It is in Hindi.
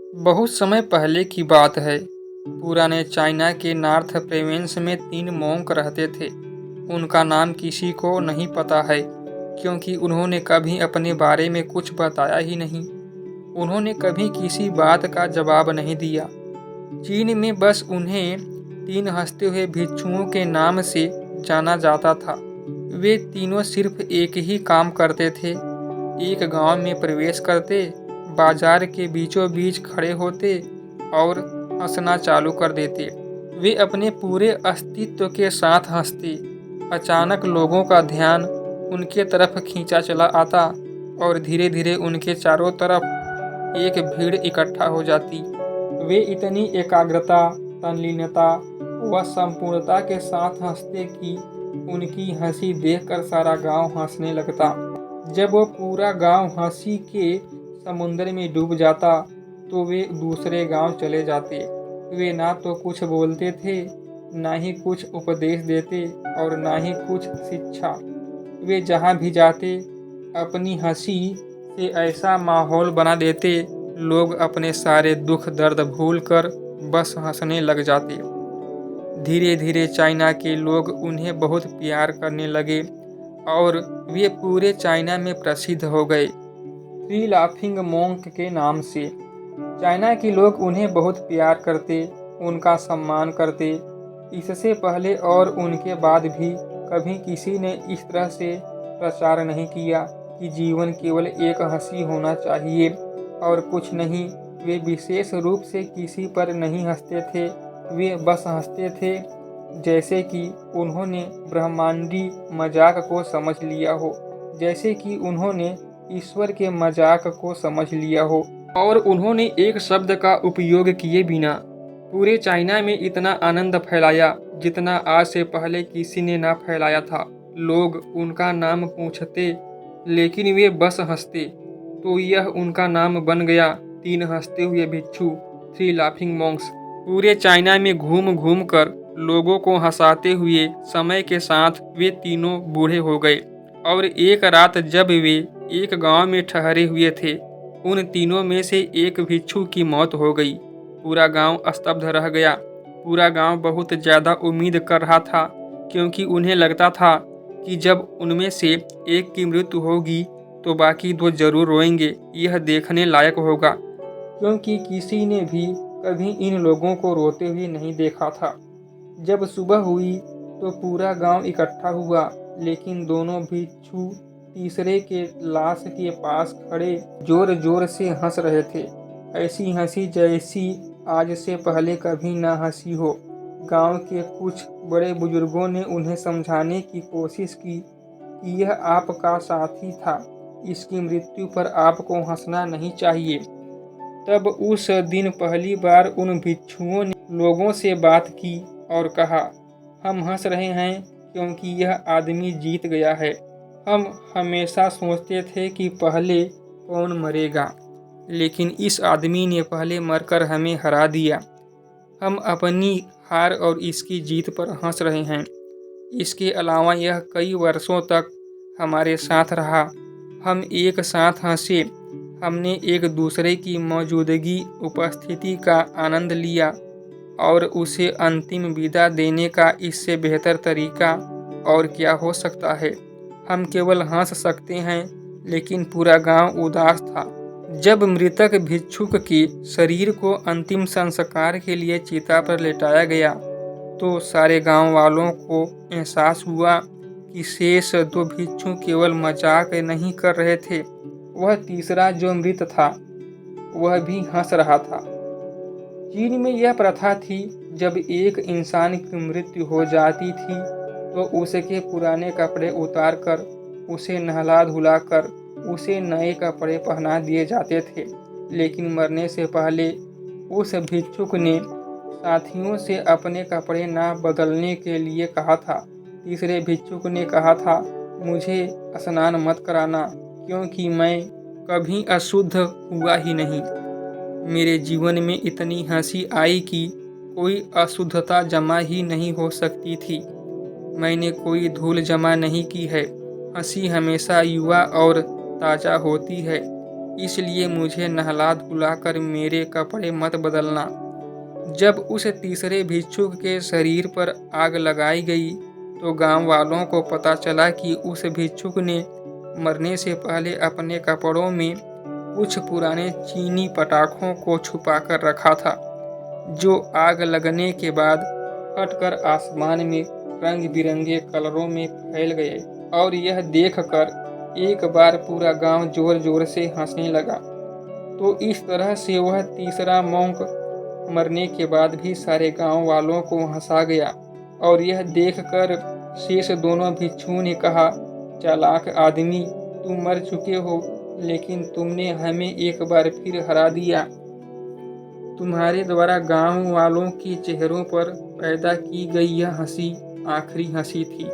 बहुत समय पहले की बात है। पुराने चाइना के नॉर्थ प्रोविंस में 3 मोंक रहते थे। उनका नाम किसी को नहीं पता है, क्योंकि उन्होंने कभी अपने बारे में कुछ बताया ही नहीं। उन्होंने कभी किसी बात का जवाब नहीं दिया। चीन में बस उन्हें 3 हंसते हुए भिक्षुओं के नाम से जाना जाता था। वे तीनों सिर्फ एक ही काम करते थे। एक गांव में प्रवेश करते, बाजार के बीचों बीच खड़े होते और हंसना चालू कर देते। वे अपने पूरे अस्तित्व के साथ हंसते। अचानक लोगों का ध्यान उनके तरफ खींचा चला आता और धीरे धीरे उनके चारों तरफ एक भीड़ इकट्ठा हो जाती। वे इतनी एकाग्रता, तल्लीनता व संपूर्णता के साथ हंसते कि उनकी हंसी देखकर सारा गांव हंसने लगता। जब वो पूरा गांव हंसी के समुद्र में डूब जाता, तो वे दूसरे गांव चले जाते। वे ना तो कुछ बोलते थे, ना ही कुछ उपदेश देते और ना ही कुछ शिक्षा। वे जहाँ भी जाते, अपनी हंसी से ऐसा माहौल बना देते, लोग अपने सारे दुख दर्द भूलकर बस हंसने लग जाते। धीरे धीरे चाइना के लोग उन्हें बहुत प्यार करने लगे और वे पूरे चाइना में प्रसिद्ध हो गए, 3 लाफिंग मोंक के नाम से। चाइना के लोग उन्हें बहुत प्यार करते, उनका सम्मान करते। इससे पहले और उनके बाद भी कभी किसी ने इस तरह से प्रचार नहीं किया कि जीवन केवल एक हंसी होना चाहिए और कुछ नहीं। वे विशेष रूप से किसी पर नहीं हंसते थे, वे बस हंसते थे जैसे कि उन्होंने ब्रह्मांडी मजाक को समझ लिया हो, जैसे कि उन्होंने ईश्वर के मजाक को समझ लिया हो। और उन्होंने एक शब्द का उपयोग किए बिना पूरे चाइना में इतना आनंद फैलाया जितना आज से पहले किसी ने ना फैलाया था। लोग उनका नाम पूछते, लेकिन वे बस हंसते, तो यह उनका नाम बन गया, 3 हंसते हुए भिक्षु, 3 लाफिंग मॉन्क्स। पूरे चाइना में घूम घूम कर लोगों को हंसाते हुए समय के साथ वे तीनों बूढ़े हो गए और एक रात जब वे एक गांव में ठहरे हुए थे, उन तीनों में से एक भिक्षु की मौत हो गई। पूरा गांव स्तब्ध रह गया। पूरा गांव बहुत ज़्यादा उम्मीद कर रहा था, क्योंकि उन्हें लगता था कि जब उनमें से एक की मृत्यु होगी तो बाकी 2 जरूर रोएंगे। यह देखने लायक होगा, क्योंकि किसी ने भी कभी इन लोगों को रोते हुए नहीं देखा था। जब सुबह हुई तो पूरा गांव इकट्ठा हुआ, लेकिन दोनों भिक्षु तीसरे के लाश के पास खड़े जोर जोर से हंस रहे थे। ऐसी हंसी जैसी आज से पहले कभी ना हंसी हो। गांव के कुछ बड़े बुजुर्गों ने उन्हें समझाने की कोशिश की कि यह आपका साथी था, इसकी मृत्यु पर आपको हंसना नहीं चाहिए। तब उस दिन पहली बार उन भिक्षुओं ने लोगों से बात की और कहा, हम हंस रहे हैं क्योंकि यह आदमी जीत गया है। हम हमेशा सोचते थे कि पहले कौन मरेगा, लेकिन इस आदमी ने पहले मरकर हमें हरा दिया। हम अपनी हार और इसकी जीत पर हंस रहे हैं। इसके अलावा यह कई वर्षों तक हमारे साथ रहा। हम एक साथ हंसे, हमने एक दूसरे की मौजूदगी, उपस्थिति का आनंद लिया और उसे अंतिम विदा देने का इससे बेहतर तरीका और क्या हो सकता है। हम केवल हंस सकते हैं, लेकिन पूरा गांव उदास था। जब मृतक भिक्षुक के शरीर को अंतिम संस्कार के लिए चिता पर लेटाया गया, तो सारे गांव वालों को एहसास हुआ कि शेष 2 भिक्षु केवल मजाक नहीं कर रहे थे, वह तीसरा जो मृत था वह भी हंस रहा था। चीन में यह प्रथा थी, जब एक इंसान की मृत्यु हो जाती थी तो उसके पुराने कपड़े उतारकर, उसे नहला धुलाकर उसे नए कपड़े पहना दिए जाते थे। लेकिन मरने से पहले उस भिक्षुक ने साथियों से अपने कपड़े ना बदलने के लिए कहा था। तीसरे भिक्षुक ने कहा था, मुझे स्नान मत कराना, क्योंकि मैं कभी अशुद्ध हुआ ही नहीं। मेरे जीवन में इतनी हंसी आई कि कोई अशुद्धता जमा ही नहीं हो सकती थी। मैंने कोई धूल जमा नहीं की है। हंसी हमेशा युवा और ताज़ा होती है। इसलिए मुझे नहला धुलाकर मेरे कपड़े मत बदलना। जब उस तीसरे भिक्षुक के शरीर पर आग लगाई गई तो गांव वालों को पता चला कि उस भिक्षुक ने मरने से पहले अपने कपड़ों में कुछ पुराने चीनी पटाखों को छुपाकर रखा था, जो आग लगने के बाद फटकर आसमान में रंग बिरंगे कलरों में फैल गए। और यह देखकर एक बार पूरा गांव जोर जोर से हंसने लगा। तो इस तरह से वह तीसरा मॉन्क मरने के बाद भी सारे गांव वालों को हंसा गया। और यह देखकर शेष दोनों भिक्षुओं ने कहा, चालाक आदमी, तुम मर चुके हो, लेकिन तुमने हमें एक बार फिर हरा दिया। तुम्हारे द्वारा गांव वालों के चेहरों पर पैदा की गई यह हंसी आखिरी हंसी थी।